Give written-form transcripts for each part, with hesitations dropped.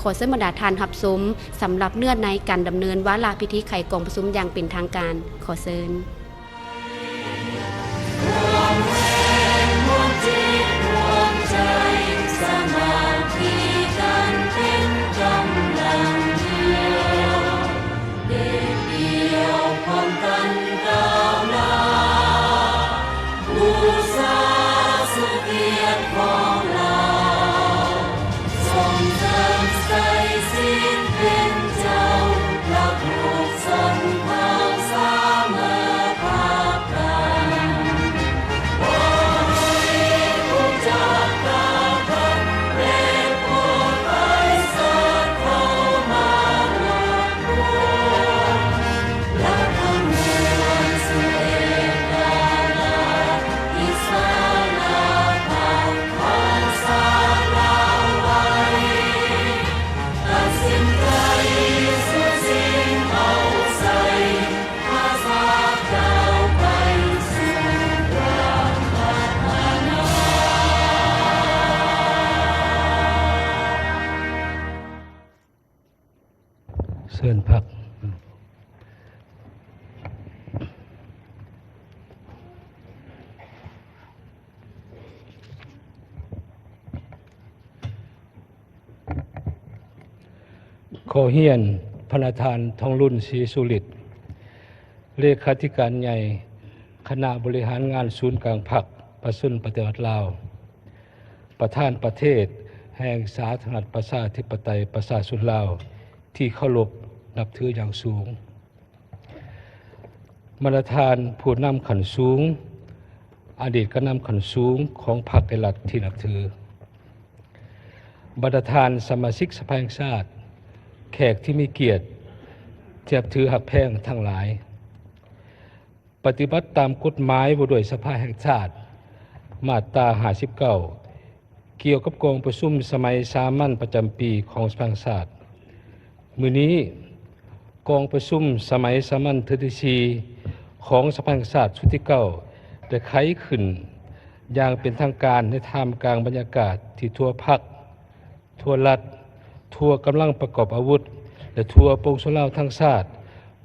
ขอเสนอบรรดาทานหับสมสำหรับเนื้อในการดำเนินวาระพิธีไขกองประชุมอย่างเป็นทางการขอเชิญเชิญพักขอเฮียนพระธานทองรุ่นศรีสุฤทธิ์เลขาธิการใหญ่คณะบริหารงานศูนย์กลางพรรคประชาชนปฏิวัติลาวประธานประเทศแห่งสาธารณรัฐประชาธิปไตยประชาชนลาวที่เคารพนับถืออย่างสูงบรรทานผู้นำขันสูงอดีตก็นำขันสูงของพรรคในรัฐที่นับถือบรรทานสมาชิกสภาแห่งชาติแขกที่มีเกียรติเทียบถือหักแพงทั้งหลายปฏิบัติตามกฎหมายว่าด้วยสภาแห่งชาติมาตรา59เกี่ยวกับกองประชุมสมัยสามัญประจำปีของสภาแห่งชาติมื้อนี้กองประชุมสมัยสามัญที่4ของสภาแห่งชาติชุดที่9ได้ไขขึ้นอย่างเป็นทางการในท่ามกลางบรรยากาศที่ทั่วพรรคทั่วรัฐทั่วกำลังประกอบอาวุธและทั่วปวงชนลาวทั้งชาติ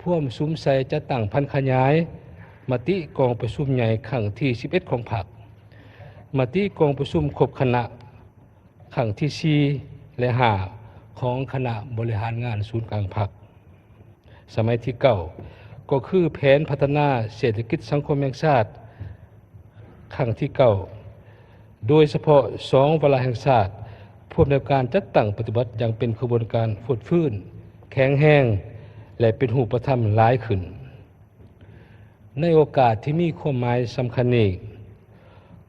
พ่วมสุมใส่จะตั้งพันขยายมติกองประชุมใหญ่ครั้งที่11ของพรรคมติกองประชุมครบคณะครั้งที่4และ5ของคณะบริหารงานศูนย์กลางพรรคสมัยที่9ก็คือแผนพัฒนาเศรษฐกิจสังคมแห่งชาติครั้งที่9โดยเฉพาะ2วาระแห่งชาติผู้ดำเนินการจัดตั้งปฏิบัติอย่างเป็นขบวนการฟดฟื้นแข็งแรงและเป็นรูปธรรมหลายขึ้นในโอกาสที่มีความหมายสำคัญนี้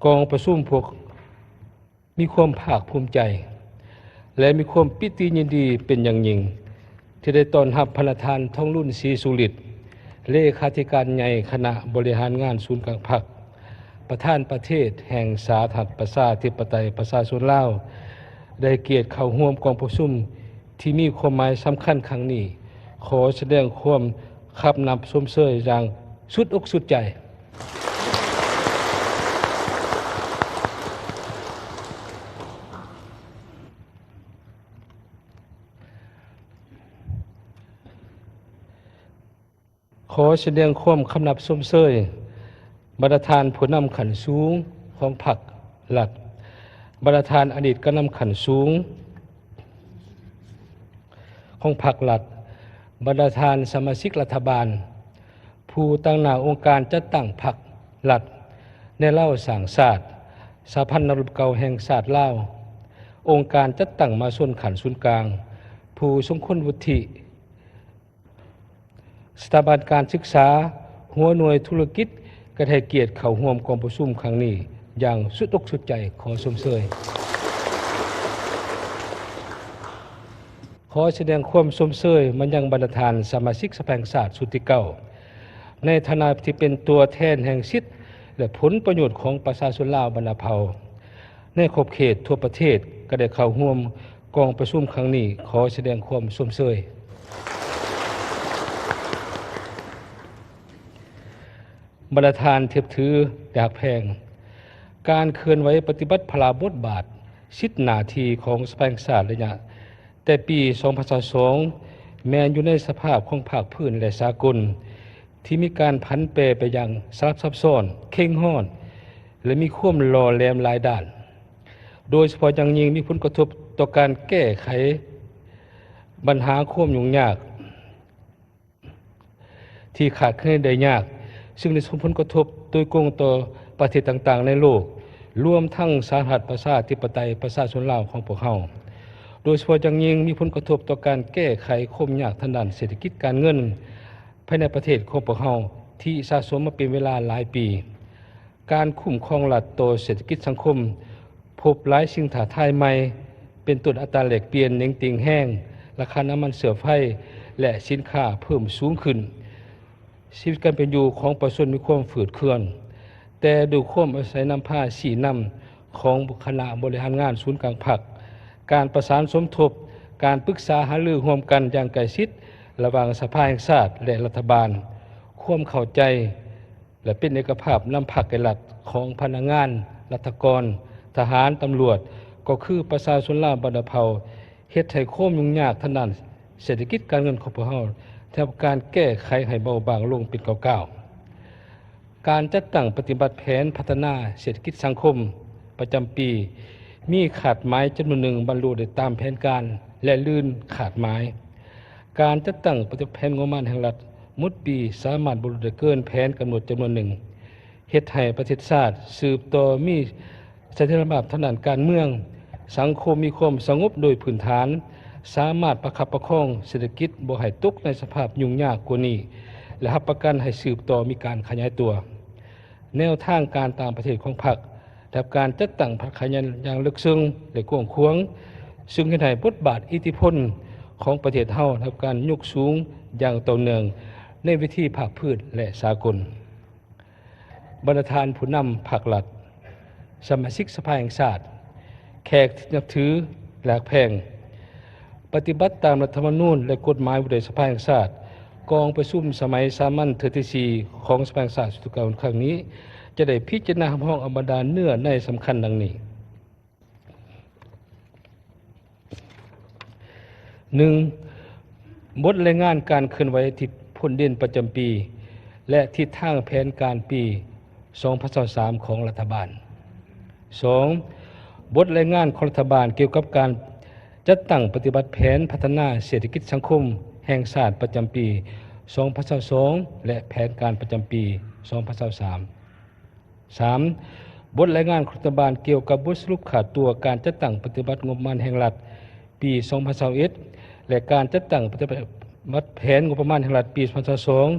กองประชุมพวกมีความภาคภูมิใจและมีความปิติยินดีเป็นอย่างยิ่งที่ได้ต้อนรับพระประธานทองรุ่นศรีสุฤทธิ์เลขาธิการใหญ่คณะบริหารงานศูนย์กลางพรรคประธานประเทศแห่งสาธารณรัฐประชาธิปไตยประชาชนลาวได้เกียรติเข้าร่วมกองประชุมที่มีความหมายสำคัญครั้งนี้ขอแสดงความขับนับชมเชยอย่างสุดอกสุดใจขอแสดงความคำนับชมเชยบรรทานผู้นำขันสูงของพรรคหลักบรรทานอดีตก็นำขันสูงของพรรคหลักบรรทานสมาชิกรัฐบาลผู้ตั้งหน้าองค์การจัดตั้งพรรคหลักในเล่าสั่งศาสตร์สหพันธ์นรุปเก่าแห่งศาสตร์ลาวองค์การจัดตั้งมาส่วนขันศูนย์กลางผู้สมควรวุฒิสถาบันการศึกษาหัวหน่วยธุรกิจกระให้เกียรติเข้าร่วมกองประชุมครั้งนี้อย่างสุดอกสุดใจขอชมเชยขอแสดงความชมเชยมันยังบรรทานสมาชิกสภาแห่งชาติชุดที่9ในฐานะที่เป็นตัวแทนแห่งสิทธิและผลประโยชน์ของประชาชนลาวบรรณาเผ่าในขอบเขตทั่วประเทศก็ได้เข้าร่วมกองประชุมครั้งนี้ขอแสดงความชมเชยบรรทานเทียบถือดากแพงการเคลื่อนไหวปฏิบัติพลาบทบาทสิทธิหน้าที่ของสภาแห่งชาติระยะ แต่ปี 2022 แม้นอยู่ในสภาพของภาคพื้นและสากลที่มีการผันแปรไปอย่างสลับซับซ้อนเข้งห้อนและมีความหล่อแหลมหลายด้าน โดยเฉพาะอย่างยิ่งมีผลกระทบต่อการแก้ไขปัญหาความยุ่งยากที่ขาดแคลนได้ยากซึ่งได้ส่งผลกระทบโดยตรงต่อประเทศต่างๆในโลกรวมทั้งสหรัฐประชาธิปไตยประชาชนลาวของพวกเราโดยเฉพาะอย่างยิ่งมีผลกระทบต่อการแก้ไขความยากทางด้านเศรษฐกิจการเงินภายในประเทศของพวกเราที่สะสมมาเป็นเวลาหลายปีการคุ้มครองรัฐต่อเศรษฐกิจสังคมพบหลายสิ่งท้าทายใหม่เป็นต้นอัตราแลกเปลี่ยนเน่งติ่งแห้งราคาน้ำมันเสือไฟและสินค้าเพิ่มสูงขึ้นชีวิตการเป็นอยู่ของประชาชนมีความฝืดเคืองแต่ดูความอาศัยนำผ้าสีนำของคณะบริหารงานศูนย์กลางภาคการประสานสมทบการปรึกษาหารือร่วมกันอย่างใกล้ชิดระหว่างสภาแห่งชาติและรัฐบาลความเข้าใจและเป็นเอกภาพนำผักไกรัฐของพนักงานรัฐกรทหารตำรวจก็คือประชาชนลาวบรรดาเผ่าเฮ็ดให้ความยุ่งยากทางด้านเศรษฐกิจการเงินของพวกเราทำการแก้ไขให้เบาบางลงเป็นก้าวๆการจัดตั้งปฏิบัติแผนพัฒนาเศรษฐกิจสังคมประจำปีมีขาดหมายจำนวนหนึ่งบรรลุได้ตามแผนการและลื่นขาดหมายการจัดตั้งปฏิบัติแผนงบประมาณแห่งรัฐมุดปีสามารถบรรลุได้เกินแผนกำหนดจำนวนหนึ่งเฮ็ดให้ประเทศชาติสืบต่อมีเสถียรภาพทางด้านการเมืองสังคมมีความสงบโดยพื้นฐานสามารถประคับประคองเศรษฐกิจบ่ให้ตกในสภาพยุ่งยากกว่านี้และรับประกันให้สืบต่อมีการขยายตัวแนวทางการต่างประเทศของพรรคและการจัดตั้งพรรคขยันอย่างลึกซึ้งและกว้างขวางซึ่งเฮ็ดให้บทบาทอิทธิพลของประเทศเฮาทำการยกสูงอย่างต่อเนื่องในวิธีภาคพื้นและสากลบรรดาผู้นำภาครัฐสมาชิกสภาแห่งชาติแขกที่นับถือหลักแพงปฏิบัติตามรัฐธรรมนูญและกฎหมายบริสภาแห่งชาติกองประชุมสมัยสามัญเทอร์ที่ 4ของสภาแห่งชาติสุดเก่าครั้งนี้จะได้พิจารณาห้องอบรรดาเนื้อในสำคัญดังนี้ 1. บทรายงานการเคลื่อนไหวที่พ้นเด่นประจำปีและทิศทางแผนการปี 2023 ของรัฐบาล 2. บทรายงานของรัฐบาลเกี่ยวกับการจัดตั้งปฏิบัติแผนพัฒนาเศรษฐกิจสังคมแห่งชาติประจำปี 2022 และแผนการประจำปี 2023 3. บทรายงานของรัฐบาลเกี่ยวกับบทสรุปขาดตัวการจัดตั้งปฏิบัติงบประมาณแห่งรัฐปี 2021 และการจัดตั้งปฏิบัติแผนงบประมาณแห่งรัฐปี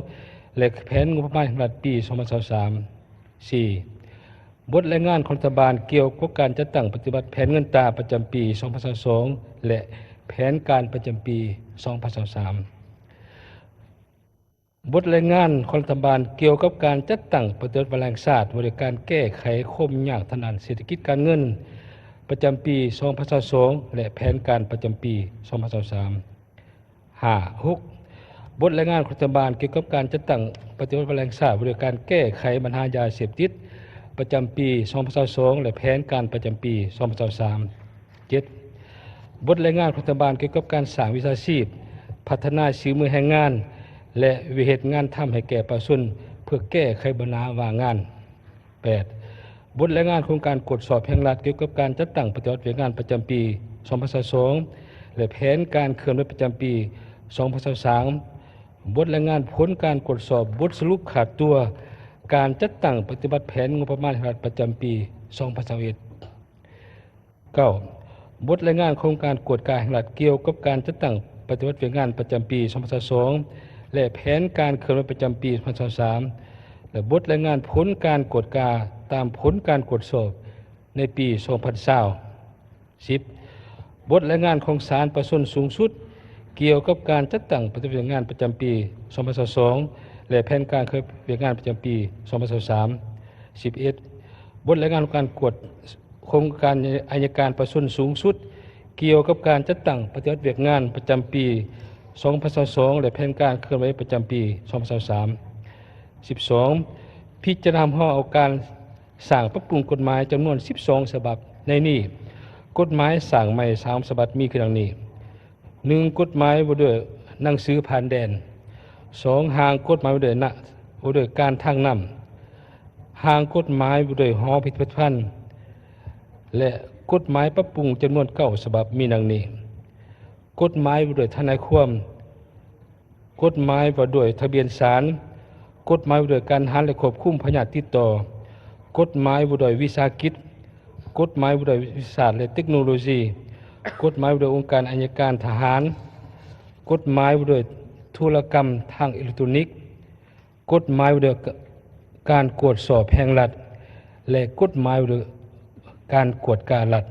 2022 และแผนงบประมาณแห่งรัฐปี 2023 4. บทรายงานของรัฐบาลเกี่ยวกับการจัดตั้งปฏิบัติแผนเงินตราประจำปี 2022 และแผนการประจำปี 2023 บทรายงานของรัฐบาลเกี่ยวกับการจัดตั้งปฏิบัติแห่งชาติบริการแก้ไขความยากทางด้านเศรษฐกิจการเงินประจำปี 2022 และแผนการประจำปี 2023 5. 6. บทรายงานของรัฐบาลเกี่ยวกับการจัดตั้งปฏิบัติแห่งชาติบริการแก้ไขปัญหายาเสพติดประจำปี 2022 และแผนการประจำปี 2023 7. บทรายงานของรัฐบาลเกี่ยวกับการสร้างวิชาชีพพัฒนาฝีมือแรงงานและวิเหตุงานทำให้แก่ประชาชนเพื่อแก้ไขปัญหาว่างงาน 8. บทรายงานโครงการกวดสอบแห่งรัฐเกี่ยวกับการจัดตั้งปฏิบัติงานประจำปี 2022 และแผนการเคลื่อนไหวประจำปี 2023 บทรายงานผลการกวดสอบบทสรุปขาดตัวการจัดตั้งปฏิบัติแผนงบประมาณแห่งรัฐประจำปี 2021 9. บทรายงานโครงการกวดการแห่งรัฐเกี่ยวกับการจัดตั้งปฏิบัติงานประจำปี 2022 และแผนการเคลื่อนไหวประจำปี 2023 และบทรายงานผลการกวดการตามผลการกวดสอบในปี 2020 10. บทรายงานของศาลประชาชนสูงสุดเกี่ยวกับการจัดตั้งปฏิบัติงานประจำปี 2022 และแผนการเคลื่อนไหวงานประจำปี 2023 11. บทรายงานการกวดโครงการอัยการประชาชนสูงสุดเกี่ยวกับการจัดตั้งปฏิบัติงานประจำปี 2022 และแผนการเคลื่อนไหวประจำปี 2023 12. พิจารณาเอาการสร้างปรับปรุงกฎหมายจำนวน 12 ฉบับในนี้กฎหมายสร้างใหม่3ฉบับมีคือดังนี้ 1. กฎหมายว่าด้วยหนังสือผ่านแดน 2. ห่างกฎหมายว่าด้วยการทางน้ำห่างกฎหมายว่าด้วยหอพิพิธภัณฑ์และกฎหมายปรับปรุงจำนวน9ฉบับมีดังนี้กฎหมายว่าด้วยทนายความกฎหมายว่าด้วยทะเบียนศาลกฎหมายว่าด้วยการหาและควบคุมพยานติดต่อกฎหมายว่าด้วยวิสาหกิจกฎหมายว่าด้วยวิทยาศาสตร์และเทคโนโลยีกฎหมายว่าด้วยองค์การอัยการทหารกฎหมายว่าด้วยธุรกรรมทางอิเล็กทรอนิกส์กฎหมายว่าด้วยการกวดสอบแห่งรัฐและกฎหมายว่าด้วยการกวดการรัฐ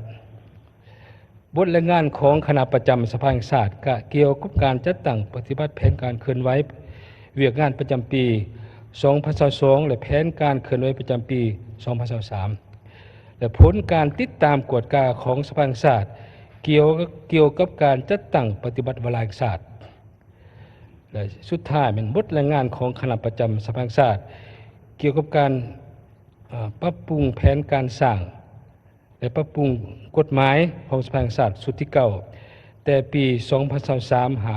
บทรายงานของคณะประจำสภาแห่งชาติเกี่ยวกับการจัดตั้งปฏิบัติแผนการเคลื่อนไหวเวียกงานประจำปี 2022 และแผนการเคลื่อนไหวประจำปี 2023 และผลการติดตามกวดกาของสภาแห่งชาติเกี่ยวกับการจัดตั้งปฏิบัติวาระแห่งชาติและสุดท้ายเป็นบทรายงานของคณะประจำสภาแห่งชาติเกี่ยวกับการปรับปรุงแผนการสร้างและปรับปรุงกฎหมายของสภาแห่งชาติสุดที่9แต่ปี 2023 หา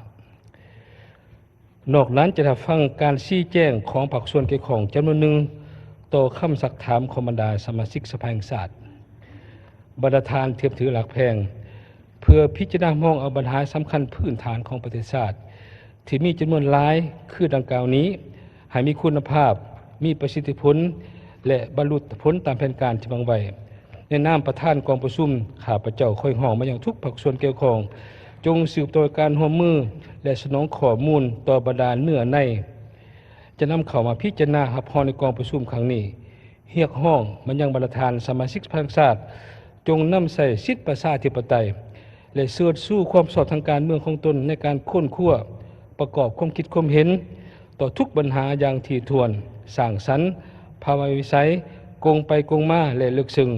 2025 นอกนั้นจะได้ฟังการชี้แจงของภาคส่วนเกี่ยวข้องจำนวนหนึ่งต่อคำสักถามของบรรดาสมาชิกสภาแห่งชาติบรรดาทานเทียบถือหลักแพงเพื่อพิจารณามองเอาปัญหาสำคัญพื้นฐานของประเทศชาติที่มีจำนวนหลายคือดังกล่าวนี้ให้มีคุณภาพมีประสิทธิผลและบรรลุผลตามแผนการที่วางไว้ในนามประธานกองประชุมข้าพเจ้าค่อยห้องมาอย่างทุกภาคส่วนเกี่ยวข้องจงสืบต่อการร่วมมือและสนองข้อมูลต่อบรรดาเนื้อในจะนำเข้ามาพิจารณารับรองในกองประชุมครั้งนี้เรียกร้องมายังบรรดาทานสมาชิกสภาแห่งชาติจงนำใส่สิทธิประชาธิปไตยและเสด็จสู่ความสอบทางการเมืองของตนในการค้นคว้าประกอบความคิดความเห็นต่อทุกปัญหาอย่างถี่ถ้วนสร้างสรรค์ภาวะวิสัยกงไปกงมาและลึกซึ้ง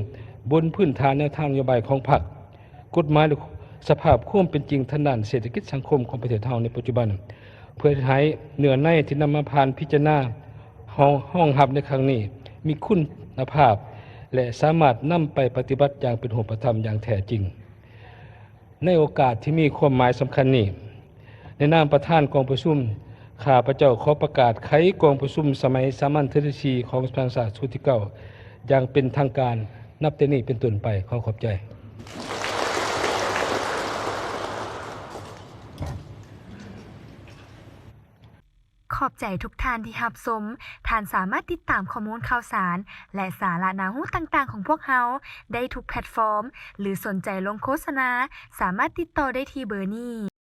บนพื้นฐานแนวทางนโยบายของพรรคกฎหมายและสภาพความเป็นจริงทางด้านเศรษฐกิจสังคมของประเทศไทยในปัจจุบันเพื่อให้เนื้อในที่นำมาผ่านพิจารณาห้องหับในครั้งนี้มีคุณภาพและสามารถนำไปปฏิบัติอย่างเป็นรูปธรรมอย่างแท้จริงในโอกาสที่มีความหมายสำคัญนี้ในนามประธานกองประชุมข้าพเจ้าขอประกาศไขกองประชุมสมัยสามัญที่ 4ของสภาแห่งชาติชุดที่9อย่างเป็นทางการนับแต่นี้เป็นต้นไปขอขอบใจขอบใจทุกท่านที่รับชมท่านสามารถติดตามข้อมูลข่าวสารและสาระน่ารู้ต่างๆของพวกเราได้ทุกแพลตฟอร์มหรือสนใจลงโฆษณาสามารถติดต่อได้ที่เบอร์นี้